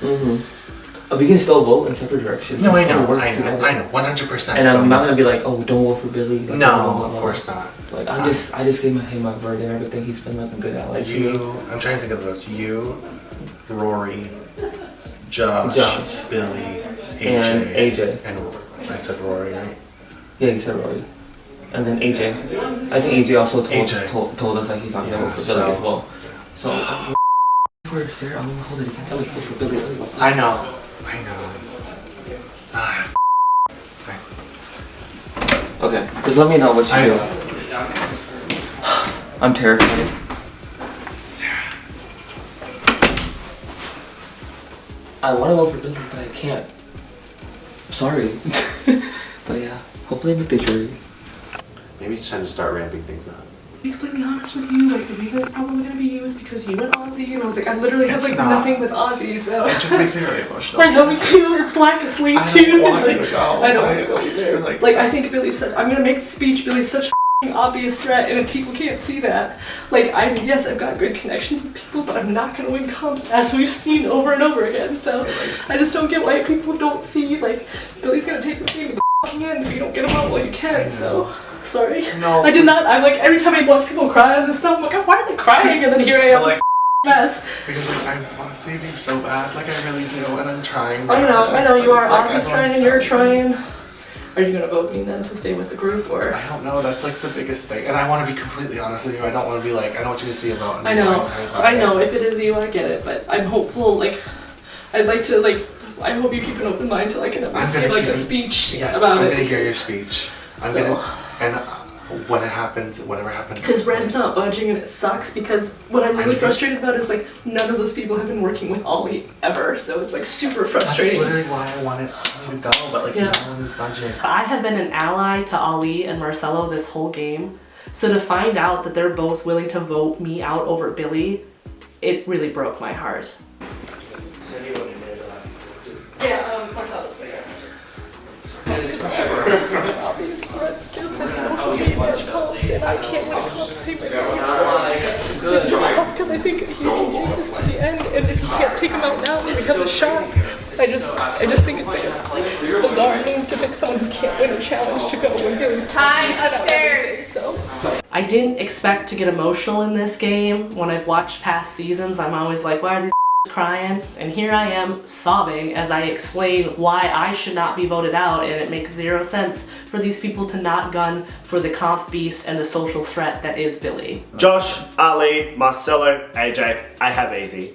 We can still vote in separate directions. No, I Just know, work I know, together. I know, 100%. And I'm not gonna be like, oh, don't vote for Billy. Like, No, blah, blah, of blah. course not. Like I just gave him my word and everything. He's been like a good ally to me. You, I'm trying to think of the votes. You, Rory, Josh, Billy, and AJ. And I said Rory, right? Yeah, you said Rory. And then AJ. I think AJ also told us like he's not gonna vote for Billy as well. So for Sarah, I'm gonna hold it again. I'm gonna vote for Billy. I know. Okay, just let me know what you do. I'm terrified. I want to vote for Billy, but I can't. I'm sorry. But yeah, hopefully I make the jury. Maybe it's time to start ramping things up. Be completely honest with you, like the reason it's probably gonna be you is because you and Ozzy, and I was like, I literally have It's like not. nothing with Ozzy, so. It just makes me really emotional. I know, me too, it's lack of sleep I too. don't want Like, to go. I don't I- want to go I either. feel like- Like, I think Billy's such, I'm gonna make the speech, Billy's such a f***ing obvious threat, and if people can't see that, like, yes, I've got good connections with people, but I'm not gonna win comps, as we've seen over and over again, so I just don't get why people don't see, like, Billy's gonna take this game to the f***ing end if you don't get him out while you can, so. Sorry. No. I did not. I'm like, every time I watch people cry on this stuff, I'm like, why are they crying? And then here I am, Like- this mess. Because like, I want to save you so bad, like I really do, and I'm trying. I know you are. Like, Ozzy's trying and you're trying. Are you gonna vote me then to stay with the group, or? I don't know, that's like the biggest thing. And I want to be completely honest with you, I don't want to be like, I don't want you to see a vote. I know. I know. If it is you, I get it. But I'm hopeful. Like, I'd like to like. I hope you keep an open mind till I can at least see like a speech yes, about I'm it. gonna hear your because- speech. I'm So- gonna, and when it happens, whatever happens. Because Red's not budging and it sucks because what I'm really frustrated about is like none of those people have been working with Ollie ever, so it's like super frustrating. That's literally why I wanted you to go, but like Yeah. no one was budging. I have been an ally to Ali and Marcelo this whole game, so to find out that they're both willing to vote me out over Billy, it really broke my heart. Yeah, Marcelo's there. Obvious threat because that's social media comps and I can't win a comp save it. It's just tough because I think if you can do this to the end and if you can't take him out now when we have a shot, I just think it's like a bizarre move to pick someone who can't win a challenge to go when Billy's Time out upstairs. so. I didn't expect to get emotional in this game. When I've watched past seasons, I'm always like, why are these crying? And here I am sobbing as I explain why I should not be voted out, and it makes zero sense for these people to not gun for the comp beast and the social threat that is Billy. Josh, Ali, Marcelo, AJ, I have easy.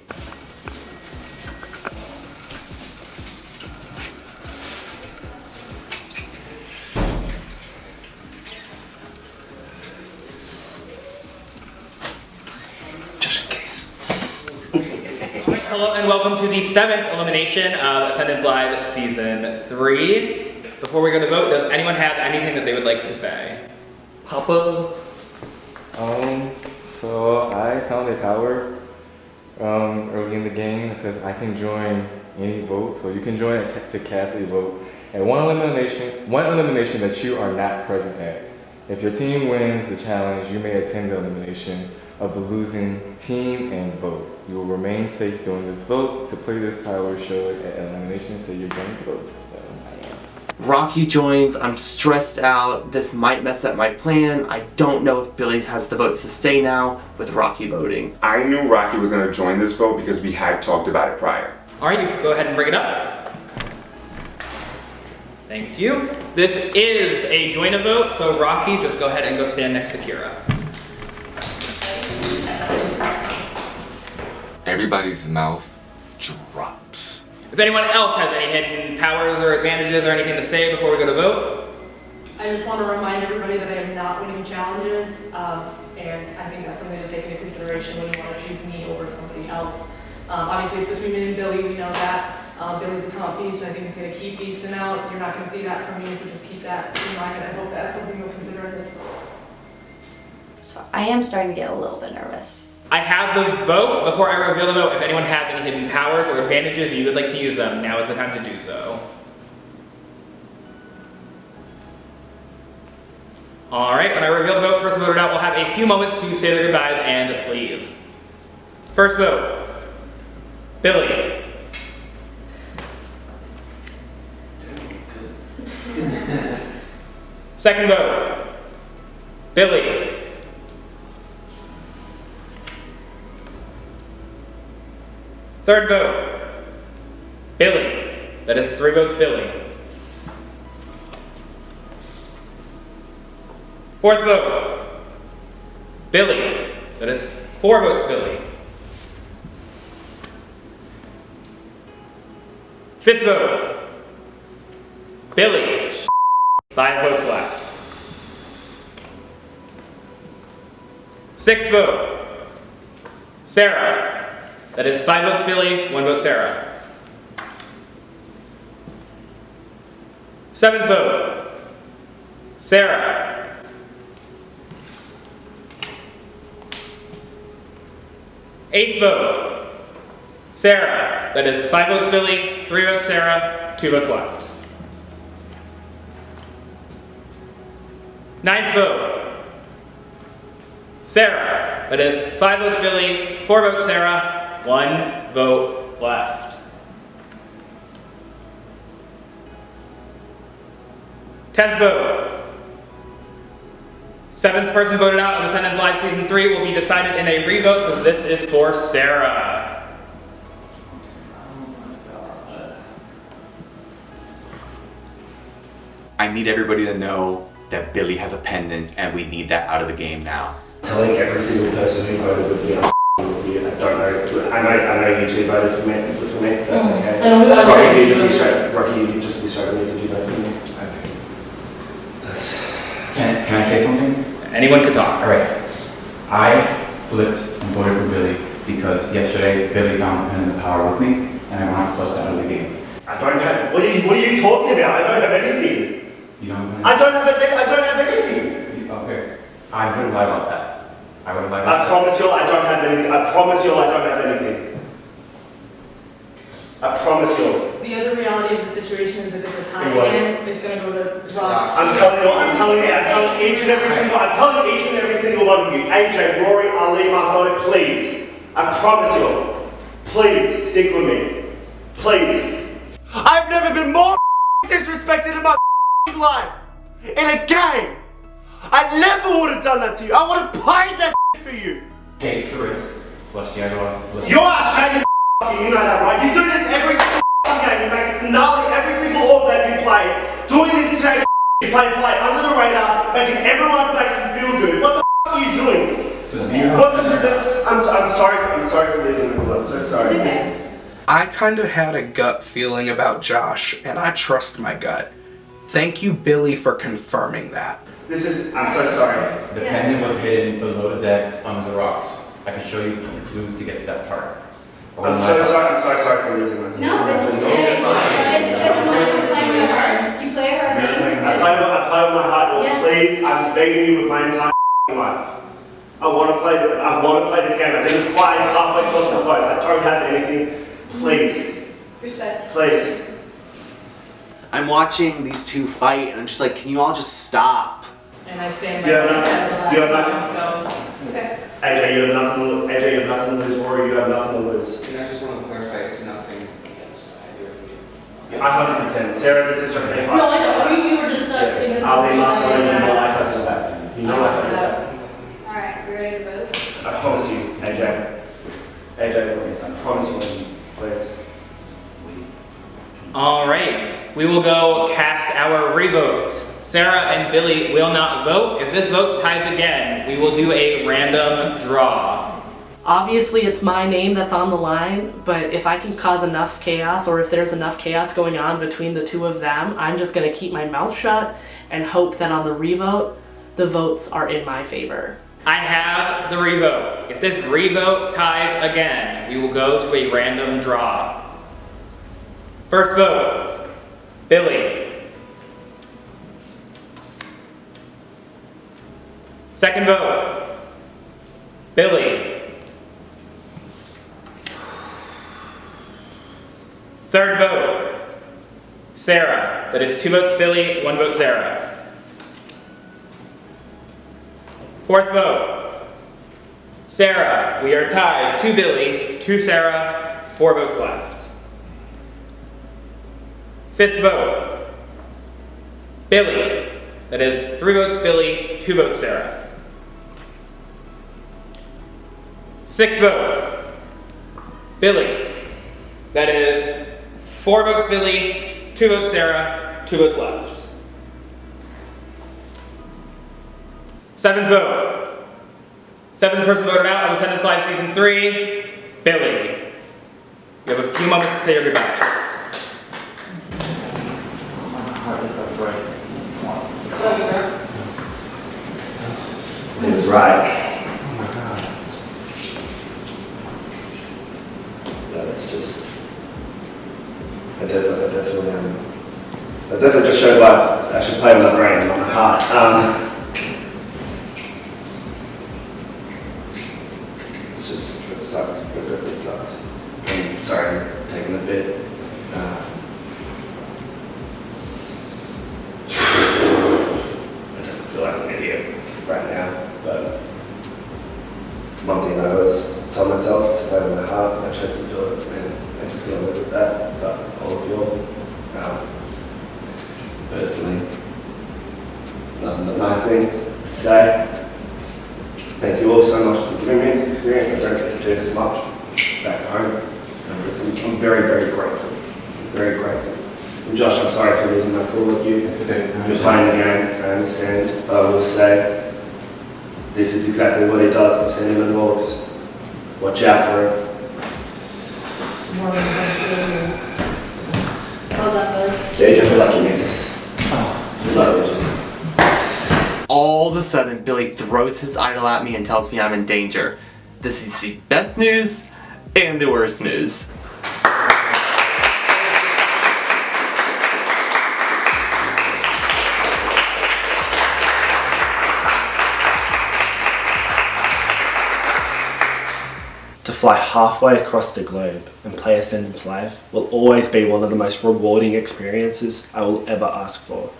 Hello and welcome to the 7th elimination of Ascendance Live Season 3. Before we go to vote, does anyone have anything that they would like to say? Papa. So I found a power early in the game that says I can join any vote. So you can join it to cast a vote. And one elimination that you are not present at. If your team wins the challenge, you may attend the elimination of the losing team and vote. You will remain safe during this vote. To play this power, show it at elimination, so you're going to vote. Rocky joins. I'm stressed out. This might mess up my plan. I don't know if Billy has the votes to stay now with Rocky voting. I knew Rocky was going to join this vote because we had talked about it prior. Alright, you can go ahead and bring it up. Thank you. This is a join a vote, so Rocky, just go ahead and go stand next to Kira. Everybody's mouth drops. If anyone else has any hidden powers or advantages or anything to say before we go to vote. I just want to remind everybody that I am not winning challenges, and I think that's something to take into consideration when you want to choose me over somebody else. Obviously, it's between me and Billy, we know that. Billy's a comp beast, and I think he's going to keep beasting out. You're not going to see that from me, so just keep that in mind, and I hope that's something you'll consider in this vote. So I am starting to get a little bit nervous. I have the vote. Before I reveal the vote, if anyone has any hidden powers or advantages and you would like to use them, now is the time to do so. Alright, when I reveal the vote, first voted out, we'll have a few moments to say their goodbyes and leave. First vote. Billy. Second vote, Billy. Third vote, Billy. That is 3 votes, Billy. Fourth vote, Billy. That is 4 votes, Billy. Fifth vote, Billy. 5 votes left. Sixth vote, Sarah. That is 5 votes, Billy, 1 vote, Sarah. Seventh vote, Sarah. Eighth vote, Sarah. That is 5 votes, Billy, 3 votes, Sarah, 2 votes left. Ninth vote, Sarah. That is 5 votes, Billy, 4 votes, Sarah, 1 vote left. 10th vote. 7th person voted out of Ascendance Live Season 3 will be decided in a revote because this is for Sarah. I need everybody to know that Billy has a pendant and we need that out of the game now. Telling every single person who voted with me, I don't know. I know you two voted for me. That's okay. Rocky, you just be straight. Rocky, you just be straight with me. Did you vote for me? Can I say something? Anyone can talk. Alright. I flipped and voted for Billy because yesterday Billy found the pen and the power with me and I wanted to flush that out of the game. I don't have. What are you talking about? I don't have anything. You don't have anything? I don't have anything. Okay. I would lie about that. I would lie about I that. promise you, I don't have anything. I promise you, I don't have anything. I promise you. The other reality of the situation is if it's a tie It was. in, it's gonna go to Ross. I'm telling each and every single one of you, AJ, Rory, Ali, Marcelo, please. I promise you. Please stick with me. Please. I've never been more disrespected in my life. In a game. I never would have done that to you. I would have played that for you. Take the risk. Flush the other one. You are ashamed of you know that, right? You do this every single game. You make it finale every single org that you play. Doing this shame you play under the radar, making everyone make you feel good. What the are you doing? So I'm sorry for losing the call. I'm so sorry. I kind of had a gut feeling about Josh, and I trust my gut. Thank you, Billy, for confirming that. I'm so sorry. The pendant was hidden below the deck under the rocks. I can show you the clues to get to that part. I'm so sorry for losing that. No, it's okay. It's much with playing your heart. You play her game. I play with my heart. Well, Yeah. please, I'm begging you with my entire life. I want to play this game. I didn't fight halfway across the boat. I don't have anything. Please. Respect. Please. I'm watching these two fight, and I'm just like, can you all just stop? And I stand by You have what I said nothing. You have last nothing. time, so. Okay. AJ, you have nothing to lose. Rory, you have nothing to lose. I just want to clarify, it's nothing against either of you. 100%. Sarah, this is just a fight. No, I know. We were just stuck in this Ali, position. Marcelo, you know I have your back. You know I have your back. Alright, we ready to vote? I promise you, AJ. AJ, please. I promise you, please. All right, we will go cast our revotes. Sarah and Billy will not vote. If this vote ties again, we will do a random draw. Obviously, it's my name that's on the line, but if I can cause enough chaos, or if there's enough chaos going on between the two of them, I'm just gonna keep my mouth shut and hope that on the revote, the votes are in my favor. I have the revote. If this revote ties again, we will go to a random draw. First vote, Billy. Second vote, Billy. Third vote, Sarah. That is 2 votes Billy, 1 vote Sarah. Fourth vote, Sarah. We are tied, 2 Billy, 2 Sarah, 4 votes left. Fifth vote, Billy. That is 3 votes Billy, 2 votes Sarah. 6th vote, Billy. That is 4 votes Billy, 2 votes Sarah, 2 votes left. 7th vote. 7th person voted out of Ascendance Live Season 3, Billy. You have a few moments to say your goodbyes. He was right. That's just. I definitely just showed why I should play with my brain, not my heart. It's just, it sucks. It definitely sucks. I'm sorry, I'm taking a bit. I definitely feel like an idiot right now, but one thing I always tell myself is to play with my heart. I chose to do it, and I just gotta live with that. But all of you, personally, nothing but nice things to say. Thank you all so much for giving me this experience. I don't get to do this much back home. I'm very, very grateful. Very grateful. And Josh, I'm sorry for losing my cool with you. You're playing the game, I understand. But I will say, this is exactly what he does. I've seen him in walks. Watch out for him. Well done, bud. Sage, I feel like you need this. Love just. All of a sudden, Billy throws his idol at me and tells me I'm in danger. This is the best news and the worst news. To fly halfway across the globe and play Ascendance Live will always be one of the most rewarding experiences I will ever ask for.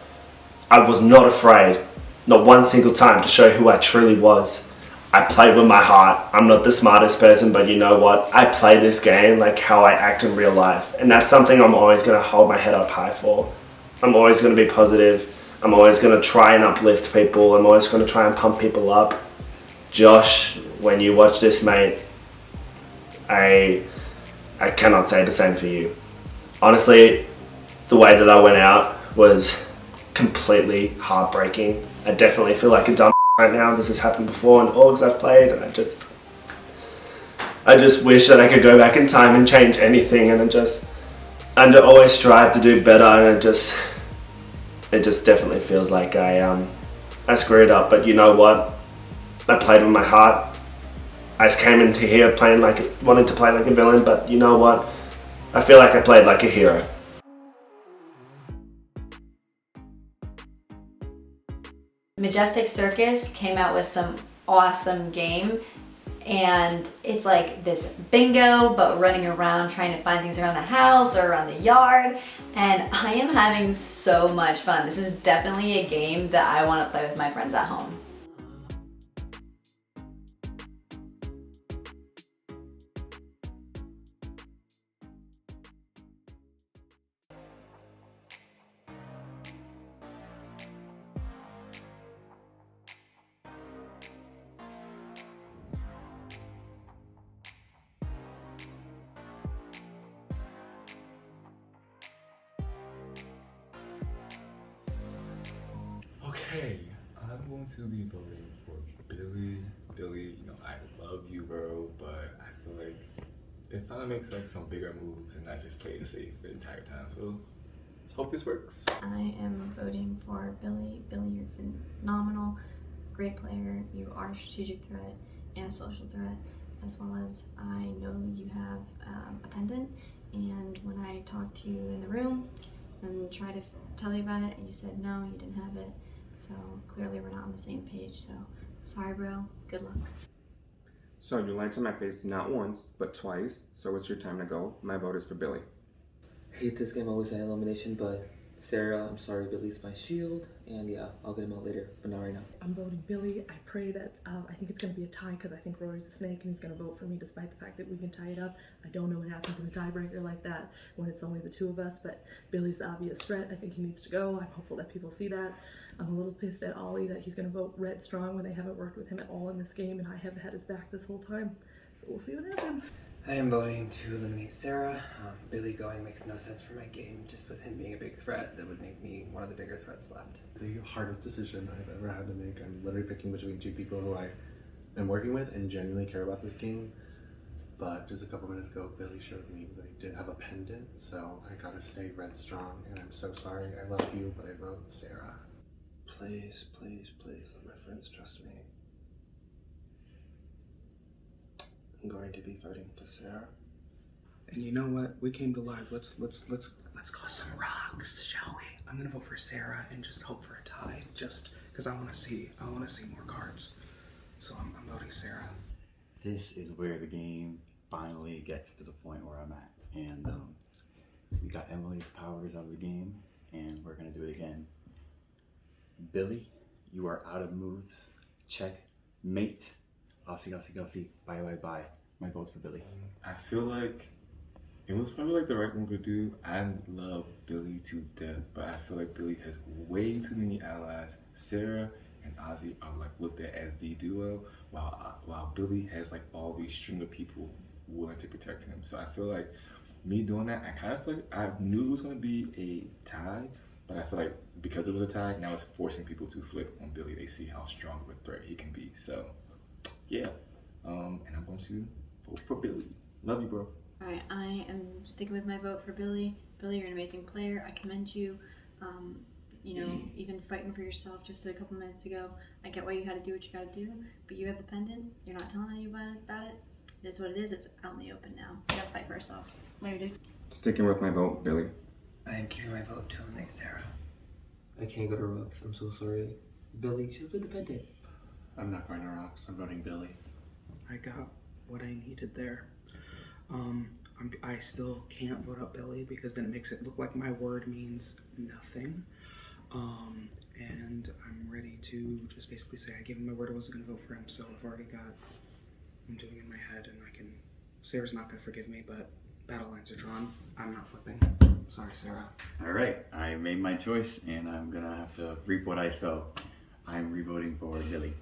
I was not afraid, not one single time, to show who I truly was. I played with my heart. I'm not the smartest person, but you know what? I play this game like how I act in real life. And that's something I'm always going to hold my head up high for. I'm always going to be positive. I'm always going to try and uplift people. I'm always going to try and pump people up. Josh, when you watch this, mate, I cannot say the same for you. Honestly, the way that I went out was completely heartbreaking. I definitely feel like a dumb right now. This has happened before in orgs I've played, and I just wish that I could go back in time and change anything, and I always strive to do better, and it just definitely feels like I screwed up. But you know what? I played with my heart. I came into here wanting to play like a villain, but you know what? I feel like I played like a hero. Majestic Circus came out with some awesome game, and it's like this bingo but running around trying to find things around the house or around the yard, and I am having so much fun. This is definitely a game that I want to play with my friends at home. Okay, I'm going to be voting for Billy. Billy, you know, I love you, bro, but I feel like it's time to make like some bigger moves and not just play it safe the entire time. So let's hope this works. I am voting for Billy. Billy, you're phenomenal, great player. You are a strategic threat and a social threat, as well as I know you have a pendant. And when I talked to you in the room and tried to tell you about it, you said no, you didn't have it. So clearly we're not on the same page. So sorry, bro. Good luck. So you lied to my face not once, but twice. So it's your time to go. My vote is for Billy. I hate this game always at elimination, but Sarah, I'm sorry, Billy's my shield, and yeah, I'll get him out later, but not right now. I'm voting Billy. I pray that, I think it's going to be a tie because I think Rory's a snake and he's going to vote for me despite the fact that we can tie it up. I don't know what happens in a tiebreaker like that when it's only the two of us, but Billy's the obvious threat. I think he needs to go. I'm hopeful that people see that. I'm a little pissed at Ollie that he's going to vote red strong when they haven't worked with him at all in this game, and I have had his back this whole time. So we'll see what happens. I am voting to eliminate Sarah. Billy going makes no sense for my game. Just with him being a big threat, that would make me one of the bigger threats left. The hardest decision I've ever had to make. I'm literally picking between two people who I am working with and genuinely care about this game. But just a couple minutes ago, Billy showed me they did have a pendant, so I gotta stay red strong, and I'm so sorry. I love you, but I vote Sarah. Please, please, please let my friends trust me. I'm going to be voting for Sarah. And you know what? We came to live. Let's cause some rocks, shall we? I'm gonna vote for Sarah and just hope for a tie, just because I want to see more cards. So I'm voting Sarah. This is where the game finally gets to the point where I'm at, and we got Emily's powers out of the game, and we're gonna do it again. Billy, you are out of moves. Check, mate. Aussie, bye, bye, bye. My vote's for Billy. I feel like it was probably like the right thing to do. I love Billy to death, but I feel like Billy has way too many allies. Sarah and Ozzy are like looked at as the duo, while Billy has like all these string of people willing to protect him. So I feel like me doing that, I kind of feel like I knew it was going to be a tie, but I feel like because it was a tie, now it's forcing people to flip on Billy. They see how strong of a threat he can be. So yeah, and I'm going to vote for Billy. Love you, bro. Alright, I am sticking with my vote for Billy. Billy, you're an amazing player. I commend you. You know, even fighting for yourself just a couple minutes ago. I get why you had to do what you got to do, but you have the pendant. You're not telling anybody about it. It is what it is. It's out in the open now. We gotta fight for ourselves. Later, dude. Sticking with my vote, Billy. I am giving my vote to eliminate Sarah. I can't go to Rocks, I'm so sorry. Billy, you should put the pendant. I'm not going to Rocks. I'm voting Billy. I got what I needed there. I still can't vote out Billy because then it makes it look like my word means nothing. And I'm ready to just basically say I gave him my word I wasn't going to vote for him, so I've already got I'm doing in my head, and Sarah's not going to forgive me, but battle lines are drawn. I'm not flipping. Sorry, Sarah. All right, I made my choice, and I'm gonna have to reap what I sow. I'm re-voting for Billy.